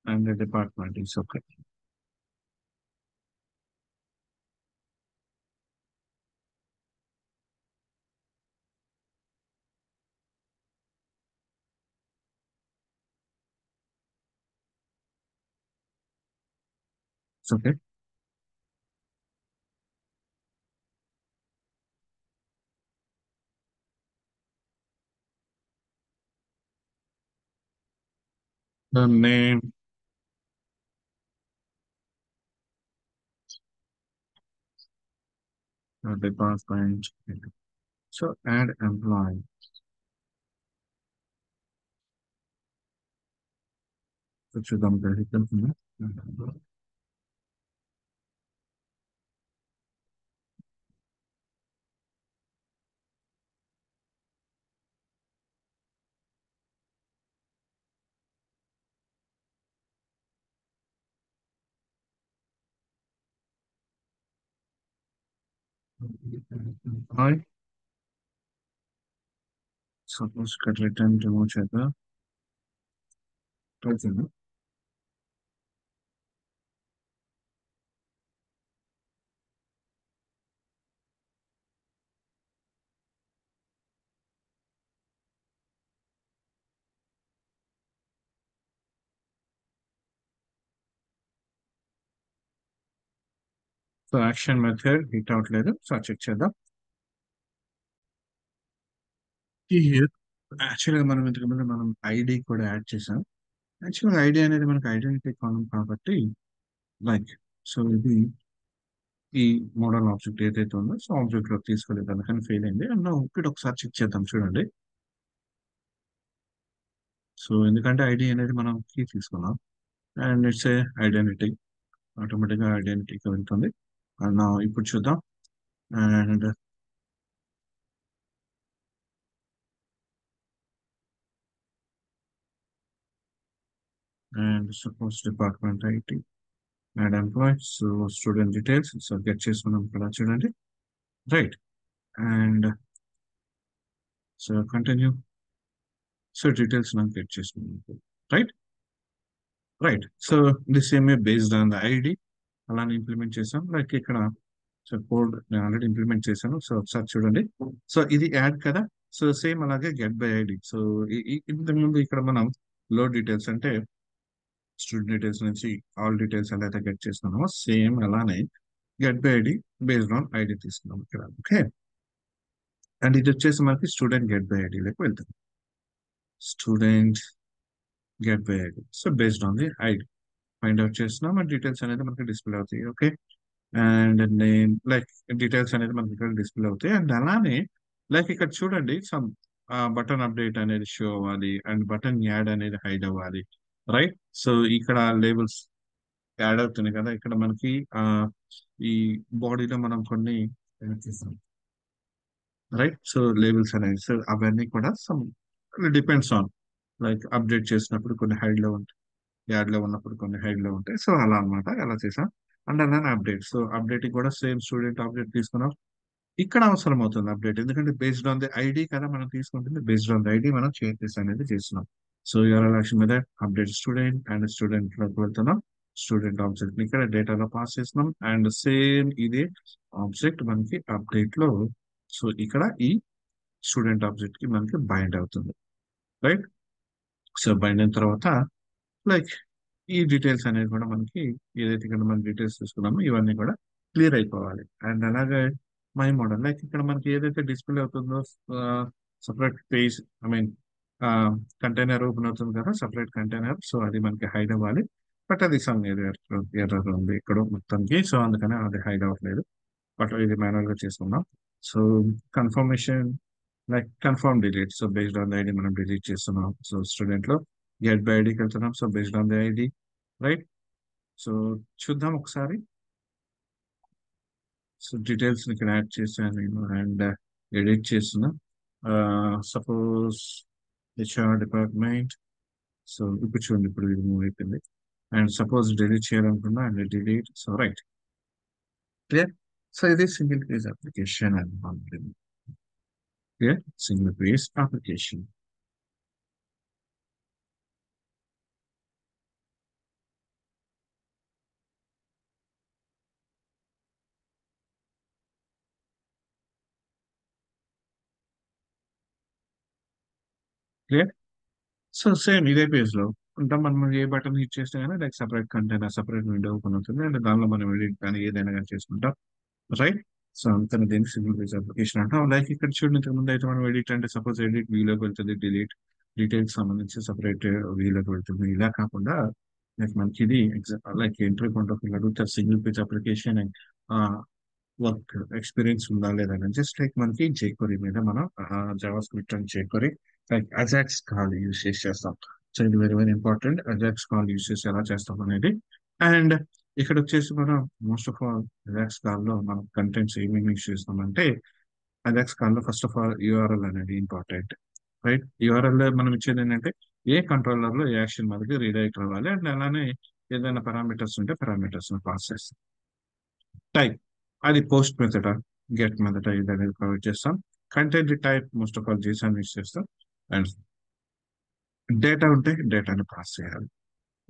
and department is okay. It's okay. The name, the department. So add employee. So చూద్దాం ఇక్కడ hit అవుతుందా? Employee. Suppose ఇక్కడ రిటర్న్ రిమూవ్ చేద్దాం, అవుతుంది. సో యాక్షన్ మెథడ్ హిట్ అవ్వట్లేదు. So check చేద్దాం. యాక్చువల్గా మనం ఇంతకు ముందు మనం ఐడి కూడా యాడ్ చేసాం. యాక్చువల్గా ఐడి అనేది మనకి ఐడెంటిటీ కాలం కాబట్టి లైక్ సో ఇది ఈ మోడల్ ఆబ్జెక్ట్ ఏదైతే ఉందో సో ఆబ్జెక్ట్ లో తీసుకోలేదు అందుకని ఫెయిల్ అయింది. అండ్ ఇప్పుడు ఒకసారి చెక్ చేద్దాం చూడండి. సో ఎందుకంటే ఐడి అనేది మనం కీ తీసుకున్నాం అండ్ ఇట్స్ ఏ ఐడెంటిటీ, ఆటోమేటిక్గా ఐడెంటిటీకి వెళ్తుంది. అండ్ ఇప్పుడు చూద్దాం. And and suppose department IT and employee so student details so get చేసుకున్నాం ఇక్కడ చూడండి. Right. And so continue. So details నాకు గెట్ చేసుకున్నాం. Right. Right. So this same based on the ID అలానే ఇంప్లిమెంట్ చేసాం. లైక్ ఇక్కడ సో కోడ్ నేను already implement చేశాను. సో ఒకసారి చూడండి. సో ఇది యాడ్ కదా. సో సేమ్ అలాగే గెట్ బై ఐడి. సో ఇంతకు ముందు ఇక్కడ మనం లోడ్ డీటెయిల్స్ అంటే స్టూడెంట్ డీటెయిల్స్ నుంచి ఆల్ డీటెయిల్స్ ఎలా అయితే గెట్ చేస్తున్నామో సేమ్ అలానే get by ID based on ID తీసుకున్నాం ఇక్కడ. ఓకే. అండ్ ఇది వచ్చేసి మనకి స్టూడెంట్ గెట్ బై ఐడిలోకి వెళ్తుంది. Student get by ID so based on the ID find out చేస్తున్నాం అండ్ డీటెయిల్స్ అనేది మనకి డిస్ప్లే అవుతాయి. Okay. And name like details అనేది మనకి ఇక్కడ డిస్ప్లే అవుతాయి. అండ్ అలానే లైక్ ఇక్కడ చూడండి సమ్ బటన్ అప్డేట్ అనేది షో అవ్వాలి అండ్ బటన్ యాడ్ అనేది హైడ్ అవ్వాలి. రైట్. సో ఇక్కడ లేబుల్స్ యాడ్ అవుతున్నాయి కదా. ఇక్కడ మనకి ఈ బాడీలో మనం కొన్ని చేస్తాం. రైట్. సో లేబుల్స్ అనేవి సో అవన్నీ కూడా some depends on like update చేసినప్పుడు కొన్ని హైడ్ లో ఉంటాయి, యాడ్ లో ఉన్నప్పుడు కొన్ని హైడ్ లో ఉంటాయి. సో అలా అన్నమాట అలా చేసాం. అండ్ అలానే అప్డేట్ సో అప్డేట్ కూడా సేమ్ స్టూడెంట్ అప్డేట్ తీసుకున్నాం. ఇక్కడ అవసరం అవుతుంది అప్డేట్ ఎందుకంటే బేస్డ్ ఆన్ ది ఐడి కదా మనం తీసుకుంటుంది. బేస్డ్ ఆన్ ది ఐడి మనం చేంజెస్ అనేది చేస్తున్నాం. సో యూఆర్ఎల్ యాక్షన్ మీద అప్డేట్ స్టూడెంట్ అండ్ స్టూడెంట్ లోకి వెళ్తున్నాం. స్టూడెంట్ ఆబ్జెక్ట్ ని ఇక్కడ డేటాలో పాస్ చేస్తున్నాం అండ్ సేమ్ ఇదే ఆబ్జెక్ట్ మనకి అప్డేట్ లో సో ఇక్కడ ఈ స్టూడెంట్ ఆబ్జెక్ట్ కి మనకి బైండ్ అవుతుంది. రైట్. సో బైండ్ అయిన తర్వాత లైక్ ఈ డీటెయిల్స్ అనేది కూడా మనకి ఏదైతే ఇక్కడ మనం డీటెయిల్స్ తీసుకున్నామో ఇవన్నీ కూడా క్లియర్ అయిపోవాలి. అండ్ అలాగే మై మోడల్ లైక్ ఇక్కడ మనకి ఏదైతే డిస్ప్లే అవుతుందో separate page I mean container open అవుతుంది కదా సపరేట్ కంటైనర్ సో అది మనకి హైడ్ అవ్వాలి. బట్ అది సమ్ ఎర్రర్ ఉంది ఇక్కడ మొత్తానికి సో అందుకని అది హైడ్ అవ్వట్లేదు. బట్ ఇది మాన్యువల్ గా చేసుకున్నాం. So confirmation like confirm delete so based on the ID మనం డిలీట్ చేస్తున్నాం. సో స్టూడెంట్ లో గెట్ బై ఐడికి వెళ్తున్నాం. So based on the ID. Right. So చూద్దాం ఒకసారి. సో డీటెయిల్స్ ఇక్కడ యాడ్ చేశాను నేను అండ్ ఎడిట్ చేస్తున్నా. సపోజ్ హెచ్ఆర్ డిపార్ట్మెంట్ సో ఇప్పుడు చూడండి ఇప్పుడు ఇది మూవ్ అయిపోయింది. అండ్ సపోజ్ డిలీట్ చేయాలనుకున్నా and delete so right. Clear. So ఇది single page application and clear single page application. Clear. So same ఇదే పేజ్ లో ఉంటాం. మనం ఏ బటన్ హిట్ చేస్తే కానీ like separate container separate window open అవుతుంది అండ్ దానిలో మనం ఎడిట్ కానీ ఏదైనా కానీ చేసుకుంటాం. రైట్. సో అందుకని దీనికి సింగిల్ పేజ్ అప్లికేషన్ అంటాం. లైక్ ఇక్కడ చూడండి ఇంతకు ముందు అయితే మనం ఎడిట్ అంటే సపోజ్ ఎడిట్ వీలోకి వెళ్తుంది డిలీట్ డీటెయిల్స్ సంబంధించి సపరేట్ వీలోకి వెళ్తుంది. ఇలా కాకుండా లైక్ మనకి ఇది like entry point of view అడుగుతారు single page application work experience ఉందా లేదా అని జస్ట్ లైక్ మనకి jQuery మీద మనం JavaScript and jQuery like Ajax call use చేసి చేస్తాం. సో ఇది very very important Ajax call use చేసి ఎలా చేస్తాం అనేది. అండ్ ఇక్కడ వచ్చేసి మనం most of all Ajax call లో మనం కంటెంట్స్ ఏమేమి యూస్ చేస్తామంటే అజాక్స్ కాల్ లో ఫస్ట్ ఆఫ్ ఆల్ యూఆర్ఎల్ అనేది ఇంపార్టెంట్. రైట్. యూఆర్ఎల్ లో మనం ఇచ్చేది ఏంటంటే ఏ కంట్రోలర్ లో ఏ యాక్షన్ మనకి రీడైరెక్ట్ అవ్వాలి అండ్ అలానే ఏదైనా పారామీటర్స్ ఉంటే పారామీటర్స్ పాస్ చేస్తాం. టైప్ అది పోస్ట్ మెథడ్ గెట్ మెథడ్ ఇది అనేది ప్రొవైడ్ చేస్తాం. Content type most of all JSON use చేస్తాం. అండ్ డేటా ఉంటే డేటాని పాస్ చేయాలి.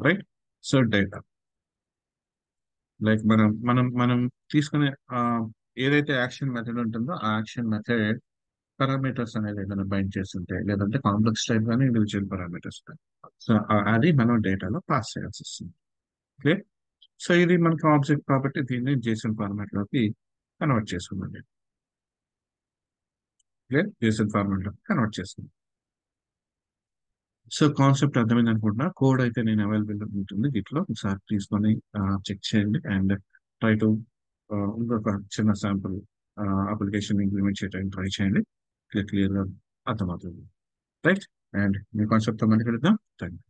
రైట్. సో డేటా లైక్ మనం తీసుకునే ఏదైతే యాక్షన్ మెథడ్ ఉంటుందో ఆ యాక్షన్ మెథడ్ పారామీటర్స్ అనేది ఏదైనా బైండ్ చేస్తుంటే లేదంటే కాంప్లెక్స్ టైప్ కానీ ఇండివిజువల్ పారామీటర్స్ సో అది మనం డేటాలో పాస్ చేయాల్సి వస్తుంది. ఓకే. సో ఇది మనకి ఆబ్జెక్ట్ కాబట్టి దీన్ని జేసన్ ఫార్మాట్ లోకి కన్వర్ట్ చేసుకుందండి. క్లియర్, జేసన్ ఫార్మాట్ లోకి కన్వర్ట్ చేసుకుందాం. సో కాన్సెప్ట్ అర్థమైంది అనుకుంటున్నా. కోడ్ అయితే నేను అవైలబుల్ ఉంటుంది దీంట్లో, ఒకసారి తీసుకొని చెక్ చేయండి అండ్ ట్రై టు ఇంకొక చిన్న శాంపుల్ అప్లికేషన్ ఇంప్లిమెంట్ చేయడానికి ట్రై చేయండి. క్లియర్గా అర్థమవుతుంది. రైట్, అండ్ మీ కాన్సెప్ట్తో మళ్ళీ కలుద్దాం. Thank you.